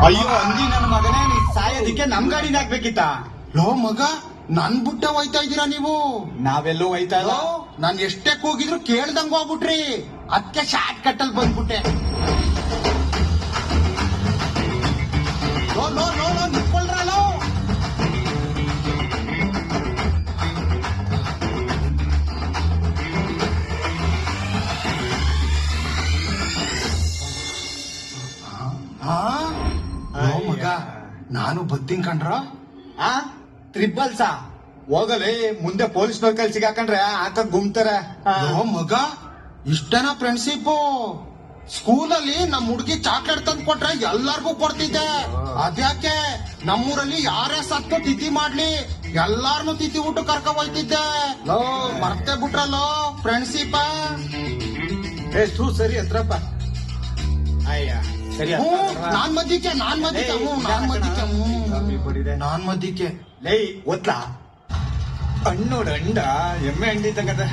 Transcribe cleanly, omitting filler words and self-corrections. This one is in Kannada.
ಅಯ್ಯೋ ಅಂದಿ ನನ್ನ ಮಗನೇ, ನೀನ್ ಸಾಯೋದಿಕ್ಕೆ ನಮ್ ಗಾಡಿನ ಹಾಕ್ಬೇಕಿತ್ತ? ಲೋ ಮಗ, ನನ್ ಬುಟ್ಟ ಹೋಯ್ತಾ ಇದೀರಾ ನೀವು? ನಾವೆಲ್ಲೂ ಹೋಯ್ತಾ ಇಲ್ಲ. ನಾನ್ ಎಷ್ಟೇ ಕೂಗಿದ್ರು ಕೇಳ್ದಂಗ ಹೋಗ್ಬಿಟ್ರಿ, ಅದಕ್ಕೆ ಶಾರ್ಟ್ ಕಟ್ ಅಲ್ಲಿ ಬಂದ್ಬಿಟ್ಟೆ. ಲೋ ಲೋ ಲೋ ಲೋ ನಿಕ್ಕೊಳ್ರಲ್ಲೋ. ಮಗ, ನಾನು ಬತ್ತೀನಿ ಕಣ್ರ. ಆ ತ್ರಿಬಲ್ಸ ಹೋಗಲೇ, ಮುಂದೆ ಪೊಲೀಸ್ನವ್ರ ಕೈಲಿ ಸಿಗಾಕೊಂಡ್ರೆ ಹಾಕ ಗುಮ್ತಾರೆ. ಲೋ ಮಗ, ಇಷ್ಟನ ಫ್ರೆಂಡ್ಶಿಪ್. ಸ್ಕೂಲಲ್ಲಿ ನಮ್ ಹುಡುಗಿ ಚಾಕ್ಲೇಟ್ ತಂದ್ ಕೊಟ್ರೆ ಎಲ್ಲಾರ್ಗೂ ಕೊಡ್ತಿದ್ದೆ. ಅದ್ಯಾಕೆ ನಮ್ಮೂರಲ್ಲಿ ಯಾರೇ ಸತ್ತು ತಿಥಿ ಮಾಡ್ಲಿ ಎಲ್ಲಾರ್ನು ತಿಥಿ ಊಟ ಕರ್ಕ ಹೋಯ್ತಿದ್ದೆ. Low ಮರ್ತೇ ಬಿಟ್ರಲ್ಲೋ friendship. ಎಷ್ಟು ಸರಿ ಹತ್ರಪ್ಪ. ಅಯ್ಯ ಸರಿ, ನಾನ್ ಮದ್ದಿಕೆ ಲೈ ಒತ್ಲಾ ಹಣ್ಣೋಡ ಅಂಡ ಎಮ್ಮೆ ಅಂಡಿ ತಗದ